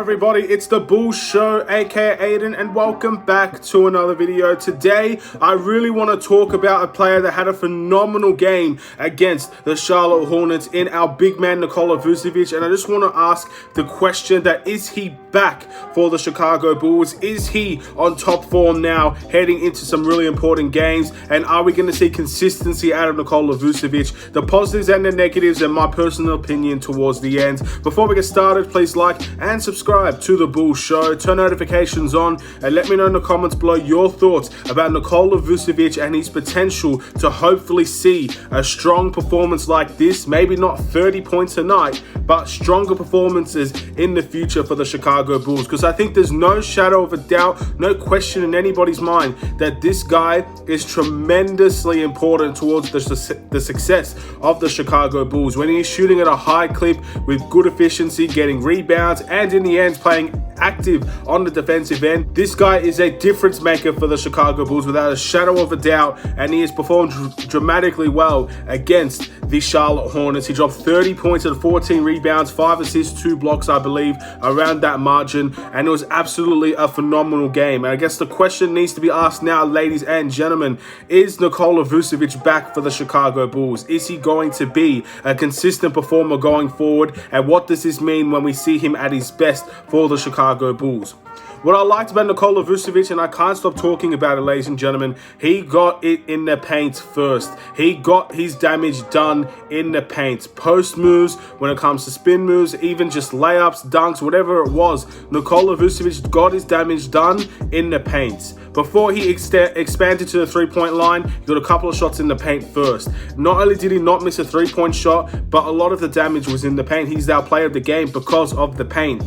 everybody, it's the Bulls Show, aka Aidan, and welcome back to another video. Today, I really want to talk about a player that had a phenomenal game against the Charlotte Hornets in our big man Nikola Vucevic, and I just want to ask the question that is he back for the Chicago Bulls? Is he on top form now, heading into some really important games, and are we going to see consistency out of Nikola Vucevic? The positives and the negatives and my personal opinion towards the end. Before we get started, please like and subscribe to the Bulls Show, turn notifications on, and let me know in the comments below your thoughts about Nikola Vucevic and his potential to hopefully see a strong performance like this. Maybe not 30 points a night, but stronger performances in the future for the Chicago Bulls, because I think there's no shadow of a doubt, no question in anybody's mind that this guy is tremendously important towards the success of the Chicago Bulls. When he's shooting at a high clip with good efficiency, getting rebounds, and in the end playing active on the defensive end, this guy is a difference maker for the Chicago Bulls without a shadow of a doubt, and he has performed dramatically well against the Charlotte Hornets. He dropped 30 points and 14 rebounds, 5 assists, 2 blocks, I believe, around that margin, and it was absolutely a phenomenal game. And I guess the question needs to be asked now, ladies and gentlemen, is Nikola Vucevic back for the Chicago Bulls? Is he going to be a consistent performer going forward, and what does this mean when we see him at his best for the Chicago Bulls? What I liked about Nikola Vucevic, and I can't stop talking about it, ladies and gentlemen, he got it in the paint first. He got his damage done in the paint. Post moves, when it comes to spin moves, even just layups, dunks, whatever it was, Nikola Vucevic got his damage done in the paint. Before he expanded to the three-point line, he got a couple of shots in the paint first. Not only did he not miss a three-point shot, but a lot of the damage was in the paint. He's our player of the game because of the paint.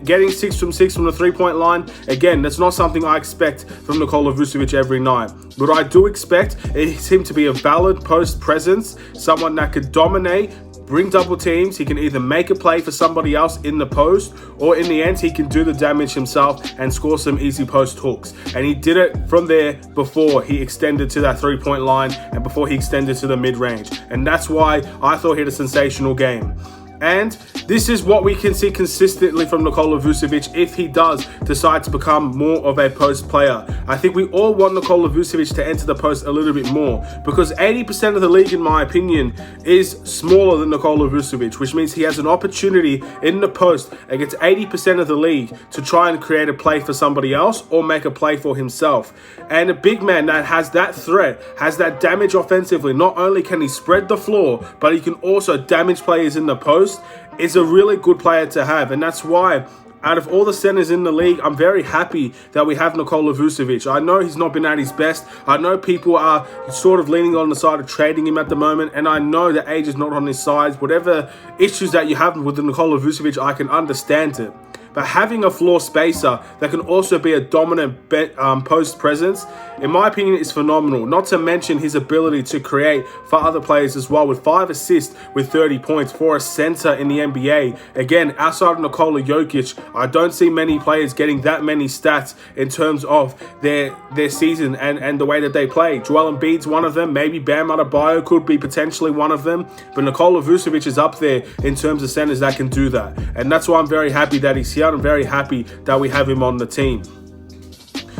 Getting 6 from 6 from the three-point line, again, that's not something I expect from Nikola Vucevic every night. What I do expect is him to be a valid post presence, someone that could dominate, bring double teams. He can either make a play for somebody else in the post, or in the end, he can do the damage himself and score some easy post hooks. And he did it from there before he extended to that three-point line and before he extended to the mid-range. And that's why I thought he had a sensational game. And this is what we can see consistently from Nikola Vucevic if he does decide to become more of a post player. I think we all want Nikola Vucevic to enter the post a little bit more, because 80% of the league, in my opinion, is smaller than Nikola Vucevic, which means he has an opportunity in the post against 80% of the league to try and create a play for somebody else or make a play for himself. And a big man that has that threat, has that damage offensively, not only can he spread the floor, but he can also damage players in the post, is a really good player to have. And that's why, out of all the centers in the league, I'm very happy that we have Nikola Vucevic. I know he's not been at his best. I know people are sort of leaning on the side of trading him at the moment, and I know that age is not on his side. Whatever issues that you have with Nikola Vucevic, I can understand it. But having a floor spacer that can also be a dominant post presence, in my opinion, is phenomenal. Not to mention his ability to create for other players as well, with 5 assists with 30 points for a center in the NBA. Again, outside of Nikola Jokic, I don't see many players getting that many stats in terms of their season and the way that they play. Joel Embiid's one of them. Maybe Bam Adebayo could be potentially one of them. But Nikola Vucevic is up there in terms of centers that can do that. And that's why I'm very happy that he's here. I'm very happy that we have him on the team.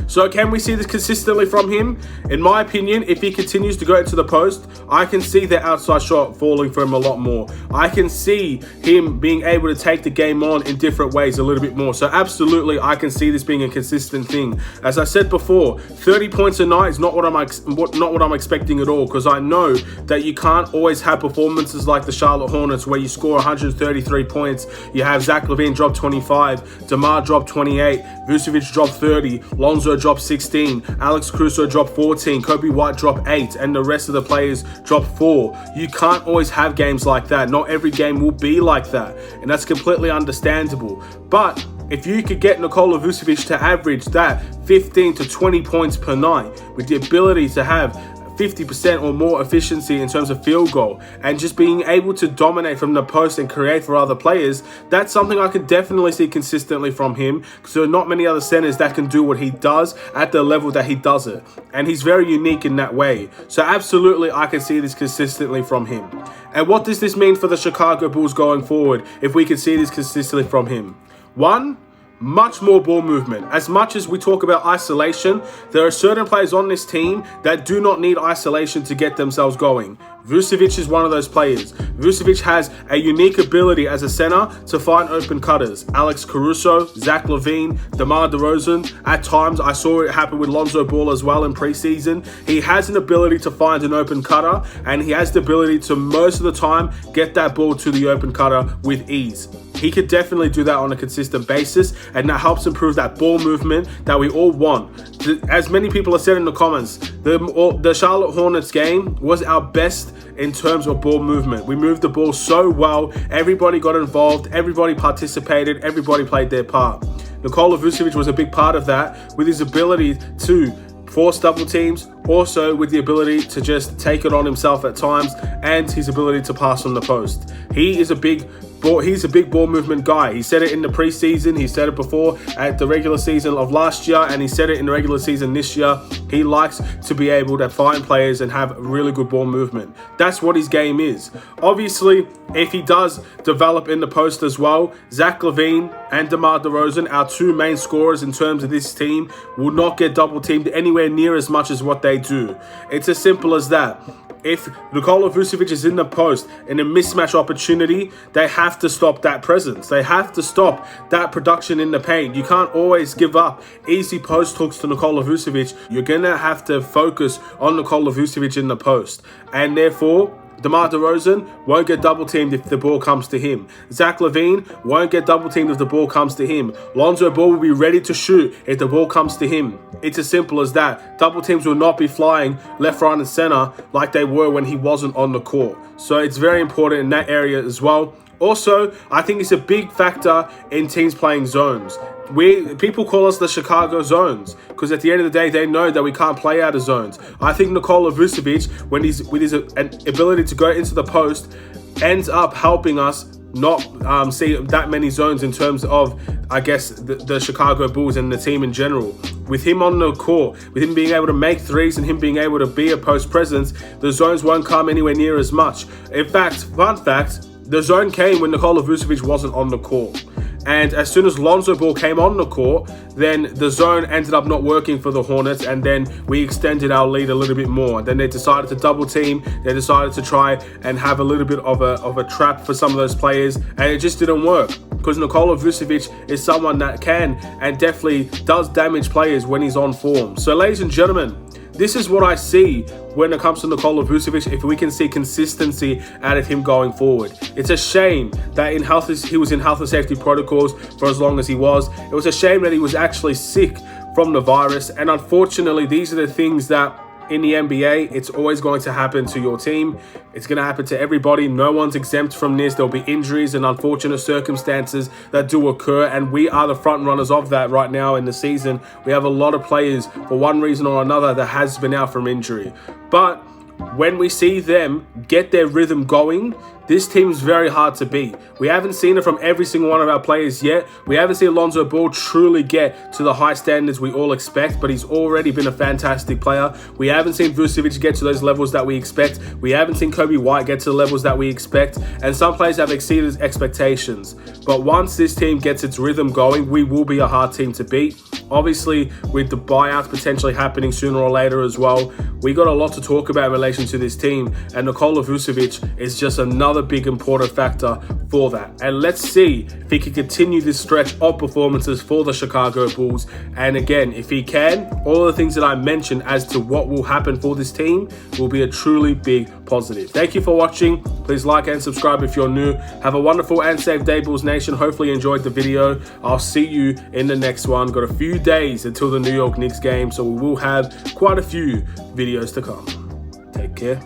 So can we see this consistently from him? In my opinion, if he continues to go into the post, I can see the outside shot falling for him a lot more. I can see him being able to take the game on in different ways a little bit more. So absolutely, I can see this being a consistent thing. As I said before, 30 points a night is not what I'm expecting at all, because I know that you can't always have performances like the Charlotte Hornets where you score 133 points. You have Zach LaVine drop 25, DeMar drop 28, Vucevic drop 30, Lonzo dropped 16, Alex Caruso dropped 14, Kobe White dropped 8, and the rest of the players dropped 4. You can't always have games like that. Not every game will be like that, and that's completely understandable. But if you could get Nikola Vucevic to average that 15 to 20 points per night, with the ability to have 50% or more efficiency in terms of field goal, and just being able to dominate from the post and create for other players, that's something I could definitely see consistently from him, because there are not many other centers that can do what he does at the level that he does it, and he's very unique in that way. So absolutely, I can see this consistently from him. And what does this mean for the Chicago Bulls going forward if we can see this consistently from him? One, much more ball movement. As much as we talk about isolation, there are certain players on this team that do not need isolation to get themselves going. Vucevic is one of those players. Vucevic has a unique ability as a center to find open cutters. Alex Caruso, Zach LaVine, DeMar DeRozan. At times, I saw it happen with Lonzo Ball as well in preseason. He has an ability to find an open cutter, and he has the ability to, most of the time, get that ball to the open cutter with ease. He could definitely do that on a consistent basis, and that helps improve that ball movement that we all want. As many people have said in the comments, the Charlotte Hornets game was our best in terms of ball movement. We moved the ball so well. Everybody got involved. Everybody participated. Everybody played their part. Nikola Vucevic was a big part of that with his ability to force double teams, also with the ability to just take it on himself at times, and his ability to pass on the post. He's a big ball movement guy. He said it in the preseason. He said it before at the regular season of last year, and he said it in the regular season this year. He likes to be able to find players and have really good ball movement. That's what his game is. Obviously, if he does develop in the post as well, Zach LaVine and DeMar DeRozan, our two main scorers in terms of this team, will not get double teamed anywhere near as much as what they do. It's as simple as that. If Nikola Vucevic is in the post in a mismatch opportunity, they have to stop that presence. They have to stop that production in the paint. You can't always give up easy post hooks to Nikola Vucevic. You're going to have to focus on Nikola Vucevic in the post. And therefore, DeMar DeRozan won't get double teamed if the ball comes to him. Zach LaVine won't get double teamed if the ball comes to him. Lonzo Ball will be ready to shoot if the ball comes to him. It's as simple as that. Double teams will not be flying left, right, and center like they were when he wasn't on the court. So it's very important in that area as well. Also, I think it's a big factor in teams playing zones. People call us the Chicago zones because at the end of the day, they know that we can't play out of zones. I think Nikola Vucevic, with his ability to go into the post, ends up helping us not see that many zones in terms of, I guess, the Chicago Bulls and the team in general. With him on the court, with him being able to make threes and him being able to be a post presence, the zones won't come anywhere near as much. In fact, fun fact, the zone came when Nikola Vucevic wasn't on the court. And as soon as Lonzo Ball came on the court, then the zone ended up not working for the Hornets, and then we extended our lead a little bit more. Then they decided to double team. They decided to try and have a little bit of a trap for some of those players, and it just didn't work because Nikola Vucevic is someone that can and definitely does damage players when he's on form. So, ladies and gentlemen, this is what I see when it comes to Nikola Vucevic, if we can see consistency out of him going forward. It's a shame that he was in health and safety protocols for as long as he was. It was a shame that he was actually sick from the virus. And unfortunately, these are the things that in the NBA, it's always going to happen to your team. It's going to happen to everybody. No one's exempt from this. There'll be injuries and unfortunate circumstances that do occur, and we are the front runners of that right now in the season. We have a lot of players, for one reason or another, that has been out from injury. But when we see them get their rhythm going, this team is very hard to beat. We haven't seen it from every single one of our players yet. We haven't seen Lonzo Ball truly get to the high standards we all expect, but he's already been a fantastic player. We haven't seen Vucevic get to those levels that we expect. We haven't seen Kobe White get to the levels that we expect, and some players have exceeded expectations. But once this team gets its rhythm going, we will be a hard team to beat. Obviously, with the buyouts potentially happening sooner or later as well, we got a lot to talk about in relation to this team, and Nikola Vucevic is just another big important factor for that. And let's see if he can continue this stretch of performances for the Chicago Bulls. And again, if he can, all the things that I mentioned as to what will happen for this team will be a truly big positive. Thank you for watching. Please like and subscribe if you're new. Have a wonderful and safe day, Bulls Nation. Hopefully you enjoyed the video. I'll see you in the next one. Got a few days until the New York Knicks game, so we will have quite a few videos to come. Take care.